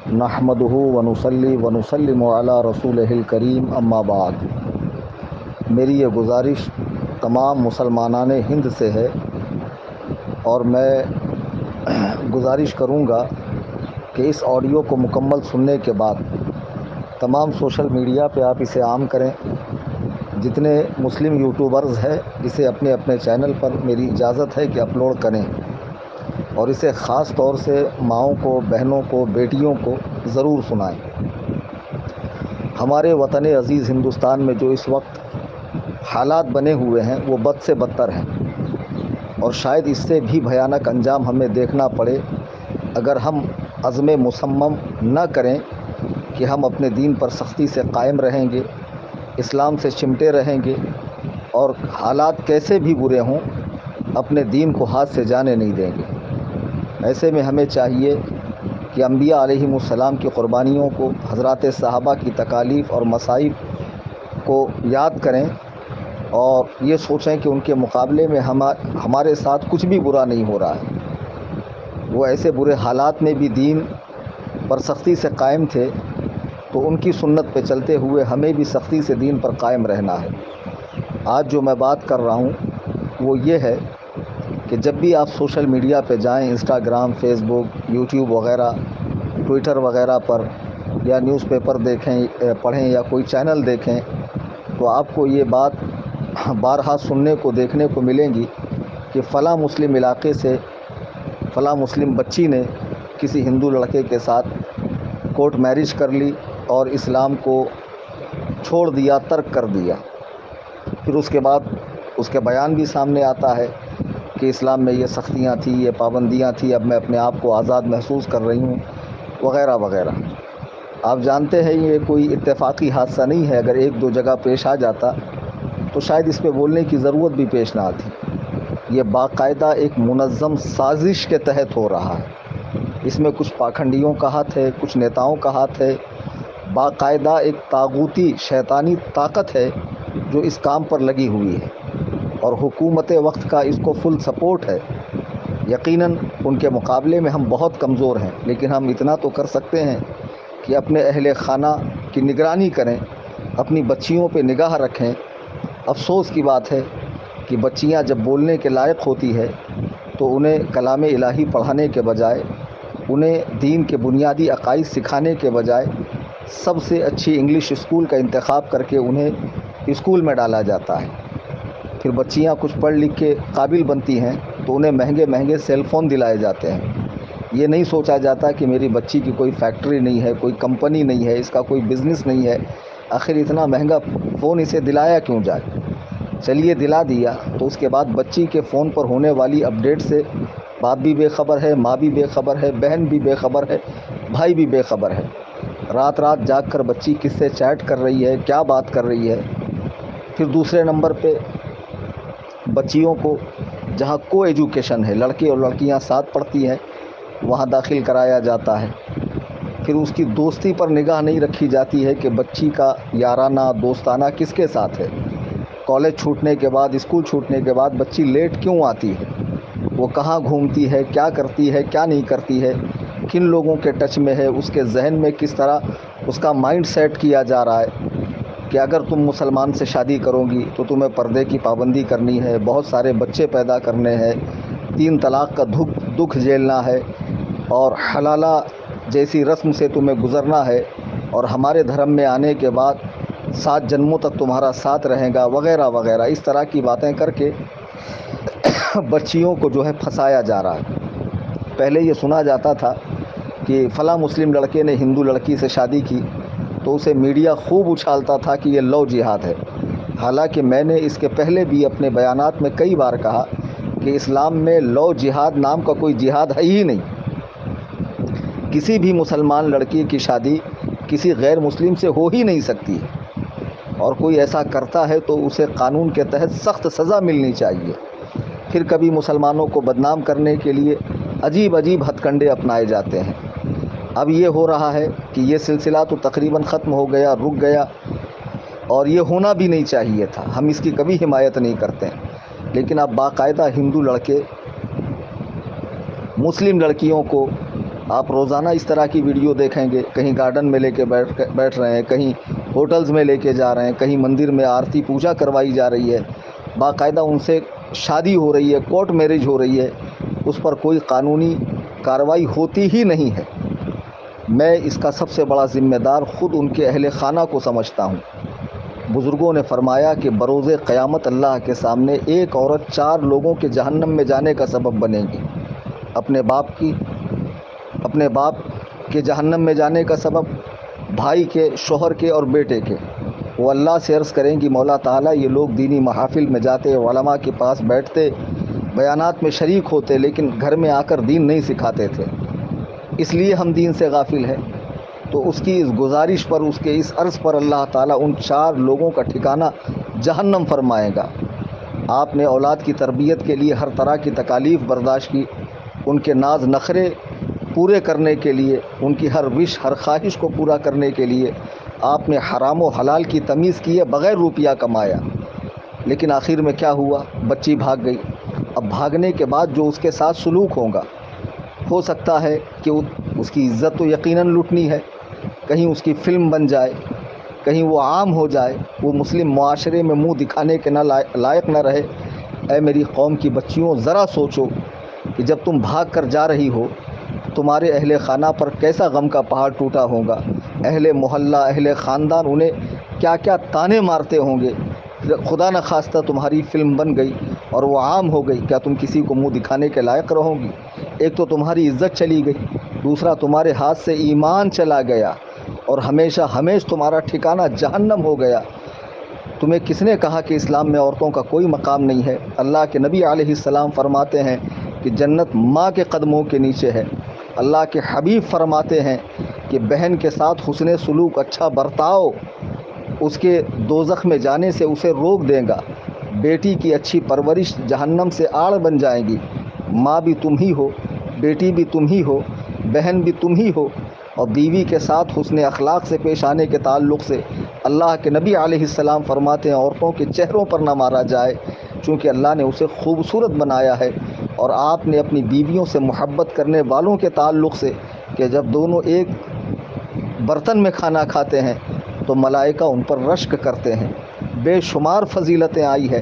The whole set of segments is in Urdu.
نحمدہ ونصلی ونسلم علی رسولہ الکریم اما بعد۔ میری یہ گزارش تمام مسلمانان ہند سے ہے اور میں گزارش کروں گا کہ اس آڈیو کو مکمل سننے کے بعد تمام سوشل میڈیا پہ آپ اسے عام کریں۔ جتنے مسلم یوٹیوبرز ہیں اسے اپنے اپنے چینل پر میری اجازت ہے کہ اپلوڈ کریں، اور اسے خاص طور سے ماؤں کو، بہنوں کو، بیٹیوں کو ضرور سنائیں۔ ہمارے وطن عزیز ہندوستان میں جو اس وقت حالات بنے ہوئے ہیں وہ بد سے بدتر ہیں، اور شاید اس سے بھی بھیانک انجام ہمیں دیکھنا پڑے اگر ہم عزم مصمم نہ کریں کہ ہم اپنے دین پر سختی سے قائم رہیں گے، اسلام سے چمٹے رہیں گے، اور حالات کیسے بھی برے ہوں اپنے دین کو ہاتھ سے جانے نہیں دیں گے۔ ایسے میں ہمیں چاہیے کہ انبیاء علیہم السلام کی قربانیوں کو، حضرات صحابہ کی تکالیف اور مصائب کو یاد کریں اور یہ سوچیں کہ ان کے مقابلے میں ہمارے ساتھ کچھ بھی برا نہیں ہو رہا ہے۔ وہ ایسے برے حالات میں بھی دین پر سختی سے قائم تھے، تو ان کی سنت پہ چلتے ہوئے ہمیں بھی سختی سے دین پر قائم رہنا ہے۔ آج جو میں بات کر رہا ہوں وہ یہ ہے کہ جب بھی آپ سوشل میڈیا پہ جائیں، انسٹاگرام، فیس بک، یوٹیوب وغیرہ، ٹویٹر وغیرہ پر، یا نیوز پیپر دیکھیں، پڑھیں، یا کوئی چینل دیکھیں، تو آپ کو یہ بات بارہا سننے کو، دیکھنے کو ملیں گی کہ فلاں مسلم علاقے سے فلاں مسلم بچی نے کسی ہندو لڑکے کے ساتھ کورٹ میرج کر لی اور اسلام کو چھوڑ دیا، ترک کر دیا۔ پھر اس کے بعد اس کے بیان بھی سامنے آتا ہے کہ اسلام میں یہ سختیاں تھیں، یہ پابندیاں تھیں، اب میں اپنے آپ کو آزاد محسوس کر رہی ہوں، وغیرہ وغیرہ۔ آپ جانتے ہیں یہ کوئی اتفاقی حادثہ نہیں ہے، اگر ایک دو جگہ پیش آ جاتا تو شاید اس پہ بولنے کی ضرورت بھی پیش نہ آتی۔ یہ باقاعدہ ایک منظم سازش کے تحت ہو رہا ہے۔ اس میں کچھ پاکھنڈیوں کا ہاتھ ہے، کچھ نیتاؤں کا ہاتھ ہے، باقاعدہ ایک طاغوتی شیطانی طاقت ہے جو اس کام پر لگی ہوئی ہے، اور حکومت وقت کا اس کو فل سپورٹ ہے۔ یقیناً ان کے مقابلے میں ہم بہت کمزور ہیں، لیکن ہم اتنا تو کر سکتے ہیں کہ اپنے اہل خانہ کی نگرانی کریں، اپنی بچیوں پہ نگاہ رکھیں۔ افسوس کی بات ہے کہ بچیاں جب بولنے کے لائق ہوتی ہے تو انہیں کلام الہی پڑھانے کے بجائے، انہیں دین کے بنیادی عقائد سکھانے کے بجائے، سب سے اچھی انگلش اسکول کا انتخاب کر کے انہیں اسکول میں ڈالا جاتا ہے۔ پھر بچیاں کچھ پڑھ لکھ کے قابل بنتی ہیں تو انہیں مہنگے مہنگے سیل فون دلائے جاتے ہیں۔ یہ نہیں سوچا جاتا کہ میری بچی کی کوئی فیکٹری نہیں ہے، کوئی کمپنی نہیں ہے، اس کا کوئی بزنس نہیں ہے، آخر اتنا مہنگا فون اسے دلایا کیوں جائے۔ چلیے دلا دیا، تو اس کے بعد بچی کے فون پر ہونے والی اپڈیٹ سے باپ بھی بے خبر ہے، ماں بھی بے خبر ہے، بہن بھی بے خبر ہے، بھائی بھی بے خبر ہے۔ رات رات جاگ کر بچی کس سے چیٹ کر رہی ہے، کیا بات کر رہی ہے۔ پھر دوسرے نمبر پہ بچیوں کو جہاں کو ایجوکیشن ہے، لڑکے اور لڑکیاں ساتھ پڑھتی ہیں، وہاں داخل کرایا جاتا ہے۔ پھر اس کی دوستی پر نگاہ نہیں رکھی جاتی ہے کہ بچی کا یارانہ، دوستانہ کس کے ساتھ ہے۔ کالج چھوٹنے کے بعد، اسکول چھوٹنے کے بعد بچی لیٹ کیوں آتی ہے، وہ کہاں گھومتی ہے، کیا کرتی ہے، کیا نہیں کرتی ہے، کن لوگوں کے ٹچ میں ہے، اس کے ذہن میں کس طرح اس کا مائنڈ سیٹ کیا جا رہا ہے کہ اگر تم مسلمان سے شادی کرو گی تو تمہیں پردے کی پابندی کرنی ہے، بہت سارے بچے پیدا کرنے ہیں، 3 طلاق کا دکھ جھیلنا ہے، اور حلالہ جیسی رسم سے تمہیں گزرنا ہے، اور ہمارے دھرم میں آنے کے بعد 7 جنموں تک تمہارا ساتھ رہے گا، وغیرہ وغیرہ۔ اس طرح کی باتیں کر کے بچیوں کو جو ہے پھنسایا جا رہا ہے۔ پہلے یہ سنا جاتا تھا کہ فلاں مسلم لڑکے نے ہندو لڑکی سے شادی کی تو اسے میڈیا خوب اچھالتا تھا کہ یہ لو جہاد ہے۔ حالانکہ میں نے اس کے پہلے بھی اپنے بیانات میں کئی بار کہا کہ اسلام میں لو جہاد نام کا کوئی جہاد ہے ہی نہیں۔ کسی بھی مسلمان لڑکی کی شادی کسی غیر مسلم سے ہو ہی نہیں سکتی، اور کوئی ایسا کرتا ہے تو اسے قانون کے تحت سخت سزا ملنی چاہیے۔ پھر کبھی مسلمانوں کو بدنام کرنے کے لیے عجیب عجیب ہتھ کنڈے اپنائے جاتے ہیں۔ اب یہ ہو رہا ہے کہ یہ سلسلہ تو تقریباً ختم ہو گیا، رک گیا، اور یہ ہونا بھی نہیں چاہیے تھا، ہم اس کی کبھی حمایت نہیں کرتے ہیں۔ لیکن اب باقاعدہ ہندو لڑکے مسلم لڑکیوں کو آپ روزانہ اس طرح کی ویڈیو دیکھیں گے، کہیں گارڈن میں لے کے بیٹھ رہے ہیں، کہیں ہوٹلز میں لے کے جا رہے ہیں، کہیں مندر میں آرتی پوجا کروائی جا رہی ہے، باقاعدہ ان سے شادی ہو رہی ہے، کورٹ میرج ہو رہی ہے، اس پر کوئی قانونی کارروائی ہوتی ہی نہیں ہے۔ میں اس کا سب سے بڑا ذمہ دار خود ان کے اہل خانہ کو سمجھتا ہوں۔ بزرگوں نے فرمایا کہ بروز قیامت اللہ کے سامنے ایک عورت 4 لوگوں کے جہنم میں جانے کا سبب بنے گی۔ اپنے باپ کے جہنم میں جانے کا سبب، بھائی کے، شوہر کے اور بیٹے کے۔ وہ اللہ سے عرض کریں گی مولا تعالیٰ یہ لوگ دینی محافل میں جاتے، علماء کے پاس بیٹھتے، بیانات میں شریک ہوتے، لیکن گھر میں آ کر دین نہیں سکھاتے تھے، اس لیے ہم دین سے غافل ہیں۔ تو اس کی اس گزارش پر، اس کے اس عرض پر اللہ تعالیٰ ان 4 لوگوں کا ٹھکانہ جہنم فرمائے گا۔ آپ نے اولاد کی تربیت کے لیے ہر طرح کی تکالیف برداشت کی، ان کے ناز نخرے پورے کرنے کے لیے، ان کی ہر وش، ہر خواہش کو پورا کرنے کے لیے آپ نے حرام و حلال کی تمیز کی ہے، بغیر روپیہ کمایا۔ لیکن آخر میں کیا ہوا؟ بچی بھاگ گئی۔ اب بھاگنے کے بعد جو اس کے ساتھ سلوک ہوگا، ہو سکتا ہے کہ اس کی عزت تو یقیناً لٹنی ہے، کہیں اس کی فلم بن جائے، کہیں وہ عام ہو جائے، وہ مسلم معاشرے میں منہ دکھانے کے لائق نہ رہے۔ اے میری قوم کی بچیوں، ذرا سوچو کہ جب تم بھاگ کر جا رہی ہو، تمہارے اہل خانہ پر کیسا غم کا پہاڑ ٹوٹا ہوگا، اہل محلہ، اہل خاندان انہیں کیا کیا طانے مارتے ہوں گے۔ خدا نخواستہ تمہاری فلم بن گئی اور وہ عام ہو گئی، کیا تم کسی کو منہ دکھانے کے لائق رہو گی؟ ایک تو تمہاری عزت چلی گئی، دوسرا تمہارے ہاتھ سے ایمان چلا گیا، اور ہمیشہ تمہارا ٹھکانہ جہنم ہو گیا۔ تمہیں کس نے کہا کہ اسلام میں عورتوں کا کوئی مقام نہیں ہے؟ اللہ کے نبی علیہ السلام فرماتے ہیں کہ جنت ماں کے قدموں کے نیچے ہے۔ اللہ کے حبیب فرماتے ہیں کہ بہن کے ساتھ حسن سلوک، اچھا برتاؤ، اس کے دوزخ میں جانے سے اسے روک دے گا۔ بیٹی کی اچھی پرورش جہنم سے آڑ بن جائے گی۔ ماں بھی تم ہی ہو، بیٹی بھی تم ہی ہو، بہن بھی تم ہی ہو۔ اور بیوی کے ساتھ حسن اخلاق سے پیش آنے کے تعلق سے اللہ کے نبی علیہ السلام فرماتے ہیں عورتوں کے چہروں پر نہ مارا جائے، چونکہ اللہ نے اسے خوبصورت بنایا ہے۔ اور آپ نے اپنی بیویوں سے محبت کرنے والوں کے تعلق سے کہ جب دونوں ایک برتن میں کھانا کھاتے ہیں تو ملائکہ ان پر رشک کرتے ہیں۔ بے شمار فضیلتیں آئی ہے۔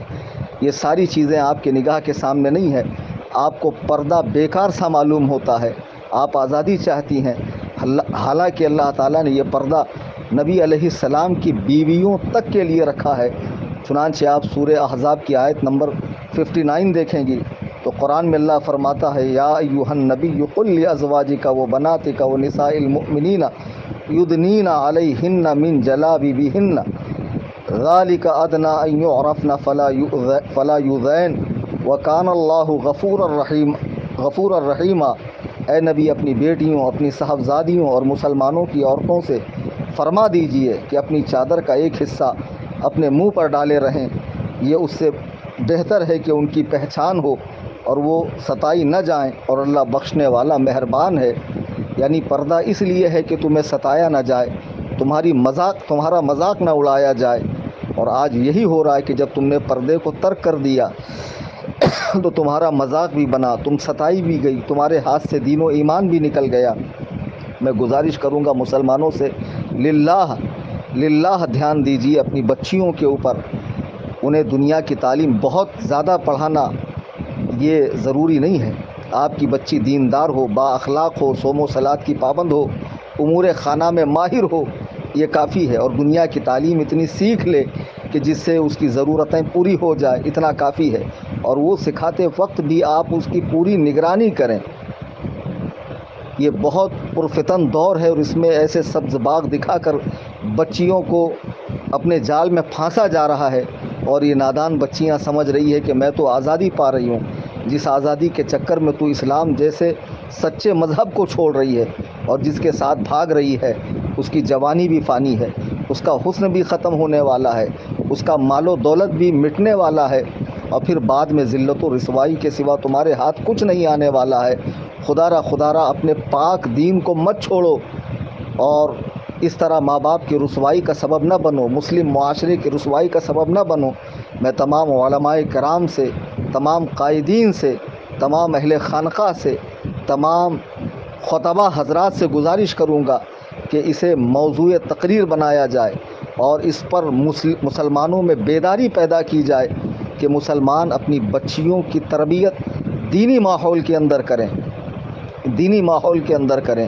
یہ ساری چیزیں آپ کے نگاہ کے سامنے نہیں ہیں۔ آپ کو پردہ بیکار سا معلوم ہوتا ہے، آپ آزادی چاہتی ہیں، حالانکہ اللہ تعالیٰ نے یہ پردہ نبی علیہ السلام کی بیویوں تک کے لیے رکھا ہے۔ چنانچہ آپ سورہ احزاب کی آیت نمبر 59 دیکھیں گی تو قرآن میں اللہ فرماتا ہے یا ایھا النبی قل لازواجک وبناتک ونساء المؤمنین یدنین علیہن من جلابیبہن ذالک ادنی ان یعرفن فلا یؤذین وکان اللہ غفورا رحیما۔ اے نبی اپنی بیٹیوں، اپنی صاحبزادیوں اور مسلمانوں کی عورتوں سے فرما دیجئے کہ اپنی چادر کا ایک حصہ اپنے منہ پر ڈالے رہیں، یہ اس سے بہتر ہے کہ ان کی پہچان ہو اور وہ ستائی نہ جائیں، اور اللہ بخشنے والا مہربان ہے۔ یعنی پردہ اس لیے ہے کہ تمہیں ستایا نہ جائے، تمہارا مذاق نہ اڑایا جائے۔ اور آج یہی ہو رہا ہے کہ جب تم نے پردے کو ترک کر دیا تو تمہارا مذاق بھی بنا، تم ستائی بھی گئی، تمہارے ہاتھ سے دین و ایمان بھی نکل گیا۔ میں گزارش کروں گا مسلمانوں سے، للہ دھیان دیجیے اپنی بچیوں کے اوپر۔ انہیں دنیا کی تعلیم بہت زیادہ پڑھانا یہ ضروری نہیں ہے۔ آپ کی بچی دیندار ہو، با اخلاق ہو، صوم و صلات کی پابند ہو، امور خانہ میں ماہر ہو، یہ کافی ہے۔ اور دنیا کی تعلیم اتنی سیکھ لے کہ جس سے اس کی ضرورتیں پوری ہو جائے، اتنا کافی ہے۔ اور وہ سکھاتے وقت بھی آپ اس کی پوری نگرانی کریں۔ یہ بہت پرفتن دور ہے اور اس میں ایسے سبز باغ دکھا کر بچیوں کو اپنے جال میں پھانسا جا رہا ہے، اور یہ نادان بچیاں سمجھ رہی ہے کہ میں تو آزادی پا رہی ہوں۔ جس آزادی کے چکر میں تو اسلام جیسے سچے مذہب کو چھوڑ رہی ہے اور جس کے ساتھ بھاگ رہی ہے، اس کی جوانی بھی فانی ہے، اس کا حسن بھی ختم ہونے والا ہے، اس کا مال و دولت بھی مٹنے والا ہے، اور پھر بعد میں ذلت و رسوائی کے سوا تمہارے ہاتھ کچھ نہیں آنے والا ہے۔ خدا را اپنے پاک دین کو مت چھوڑو، اور اس طرح ماں باپ کی رسوائی کا سبب نہ بنو، مسلم معاشرے کی رسوائی کا سبب نہ بنو۔ میں تمام علماء کرام سے، تمام قائدین سے، تمام اہل خانقاہ سے، تمام خطبہ حضرات سے گزارش کروں گا کہ اسے موضوع تقریر بنایا جائے اور اس پر مسلمانوں میں بیداری پیدا کی جائے کہ مسلمان اپنی بچیوں کی تربیت دینی ماحول کے اندر کریں، دینی ماحول کے اندر کریں۔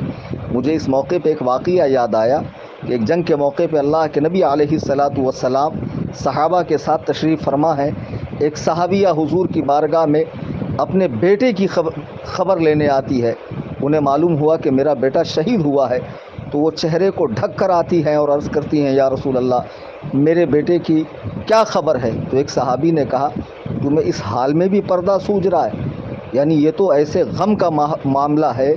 مجھے اس موقع پہ ایک واقعہ یاد آیا کہ ایک جنگ کے موقع پہ اللہ کے نبی علیہ الصلاۃ والسلام صحابہ کے ساتھ تشریف فرما ہیں۔ ایک صحابیہ حضور کی بارگاہ میں اپنے بیٹے کی خبر لینے آتی ہے۔ انہیں معلوم ہوا کہ میرا بیٹا شہید ہوا ہے، تو وہ چہرے کو ڈھک کر آتی ہیں اور عرض کرتی ہیں یا رسول اللہ میرے بیٹے کی کیا خبر ہے؟ تو ایک صحابی نے کہا تمہیں اس حال میں بھی پردہ سوج رہا ہے؟ یعنی یہ تو ایسے غم کا معاملہ ہے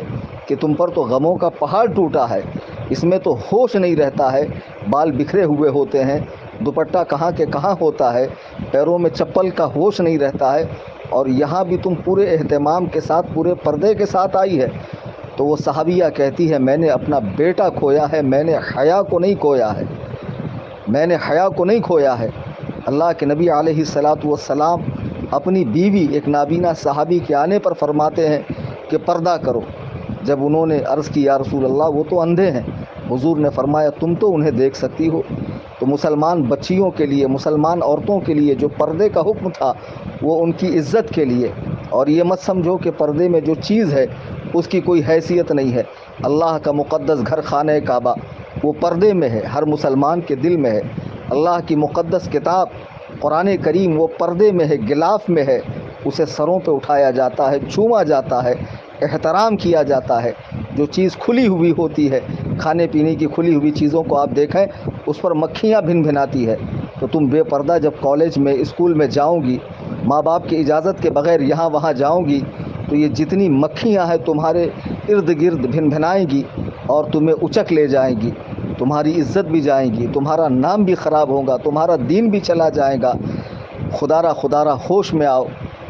کہ تم پر تو غموں کا پہاڑ ٹوٹا ہے، اس میں تو ہوش نہیں رہتا ہے، بال بکھرے ہوئے ہوتے ہیں، دوپٹہ کہاں کے کہاں ہوتا ہے، پیروں میں چپل کا ہوش نہیں رہتا ہے، اور یہاں بھی تم پورے اہتمام کے ساتھ پورے پردے کے ساتھ آئی ہے۔ تو وہ صحابیہ کہتی ہے میں نے اپنا بیٹا کھویا ہے، میں نے حیا کو نہیں کھویا ہے، میں نے حیا کو نہیں کھویا ہے۔ اللہ کے نبی علیہ الصلاۃ والسلام اپنی بیوی ایک نابینا صحابی کے آنے پر فرماتے ہیں کہ پردہ کرو۔ جب انہوں نے عرض کی یا رسول اللہ وہ تو اندھے ہیں، حضور نے فرمایا تم تو انہیں دیکھ سکتی ہو۔ تو مسلمان بچیوں کے لیے، مسلمان عورتوں کے لیے جو پردے کا حکم تھا وہ ان کی عزت کے لیے، اور یہ مت سمجھو کہ پردے میں جو چیز ہے اس کی کوئی حیثیت نہیں ہے۔ اللہ کا مقدس گھر خانہ کعبہ وہ پردے میں ہے، ہر مسلمان کے دل میں ہے۔ اللہ کی مقدس کتاب قرآن کریم وہ پردے میں ہے، غلاف میں ہے، اسے سروں پہ اٹھایا جاتا ہے، چوما جاتا ہے، احترام کیا جاتا ہے۔ جو چیز کھلی ہوئی ہوتی ہے، کھانے پینے کی کھلی ہوئی چیزوں کو آپ دیکھیں اس پر مکھیاں بھن بھناتی ہے، تو تم بے پردہ جب کالج میں اسکول میں جاؤ گی، ماں باپ کی اجازت کے بغیر یہاں وہاں جاؤ گی، تو یہ جتنی مکھیاں ہیں تمہارے ارد گرد بھن بھنائیں گی اور تمہیں اچک لے جائیں گی، تمہاری عزت بھی جائیں گی، تمہارا نام بھی خراب ہوگا، تمہارا دین بھی چلا جائے گا۔ خدا را ہوش میں آؤ۔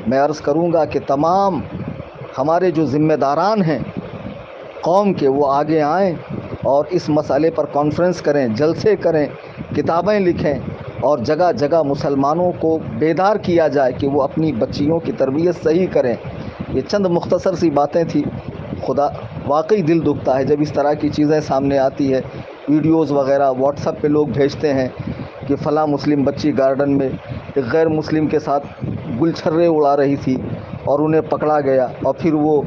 میں عرض کروں گا کہ تمام ہمارے جو ذمہ داران ہیں قوم کے وہ آگے آئیں اور اس مسئلے پر کانفرنس کریں، جلسے کریں، کتابیں لکھیں، اور جگہ جگہ مسلمانوں کو بیدار کیا جائے کہ وہ اپنی بچیوں کی تربیت صحیح کریں۔ یہ چند مختصر سی باتیں تھیں۔ خدا واقعی دل دکھتا ہے جب اس طرح کی چیزیں سامنے آتی ہے، ویڈیوز وغیرہ واٹس ایپ پہ لوگ بھیجتے ہیں کہ فلاں مسلم بچی گارڈن میں ایک غیر مسلم کے ساتھ گل چھرے اڑا رہی تھی اور انہیں پکڑا گیا، اور پھر وہ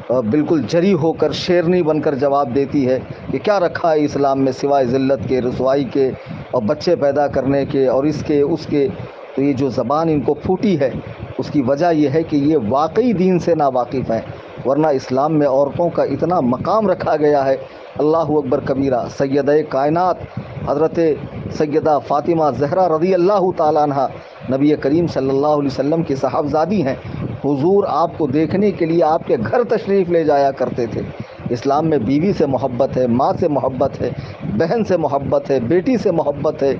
بالکل جری ہو کر شیرنی بن کر جواب دیتی ہے کہ کیا رکھا ہے اسلام میں سوائے ذلت کے، رسوائی کے، اور بچے پیدا کرنے کے، اور اس کے اس کے۔ تو یہ جو زبان ان کو پھوٹی ہے اس کی وجہ یہ ہے کہ یہ واقعی دین سے ناواقف ہیں، ورنہ اسلام میں عورتوں کا اتنا مقام رکھا گیا ہے۔ اللہ اکبر کبیرہ۔ سیدہ کائنات حضرت سیدہ فاطمہ زہرا رضی اللہ تعالیٰ عنہ نبی کریم صلی اللہ علیہ وسلم کی صاحبزادی ہیں۔ حضور آپ کو دیکھنے کے لیے آپ کے گھر تشریف لے جایا کرتے تھے۔ اسلام میں بیوی سے محبت ہے، ماں سے محبت ہے، بہن سے محبت ہے، بیٹی سے محبت ہے،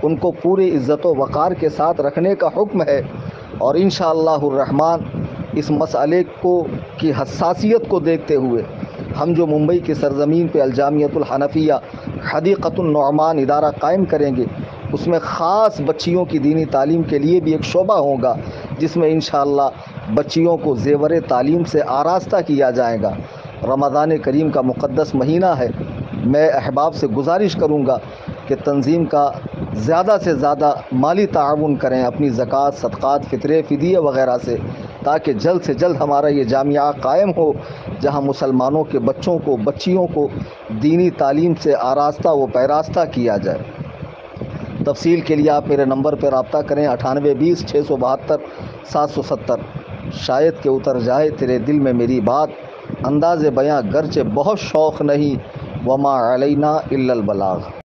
ان کو پوری عزت و وقار کے ساتھ رکھنے کا حکم ہے۔ اور انشاءاللہ الرحمن اس مسئلے کی حساسیت کو دیکھتے ہوئے ہم جو ممبئی کی سرزمین پہ الجامعۃ الحنفیہ حدیقۃ النعمان ادارہ قائم کریں گے، اس میں خاص بچیوں کی دینی تعلیم کے لیے بھی ایک شعبہ ہوگا، جس میں انشاءاللہ بچیوں کو زیور تعلیم سے آراستہ کیا جائے گا۔ رمضان کریم کا مقدس مہینہ ہے، میں احباب سے گزارش کروں گا کہ تنظیم کا زیادہ سے زیادہ مالی تعاون کریں اپنی زکوٰۃ، صدقات، فطرے، فدیے وغیرہ سے، تاکہ جلد سے جلد ہمارا یہ جامعہ قائم ہو جہاں مسلمانوں کے بچوں کو، بچیوں کو دینی تعلیم سے آراستہ و پیراستہ کیا جائے۔ تفصیل کے لیے آپ میرے نمبر پر رابطہ کریں 9820 672 770۔ شاید کہ اتر جائے تیرے دل میں میری بات، انداز بیاں گرچہ بہت شوق نہیں، وما علینا الا البلاغ۔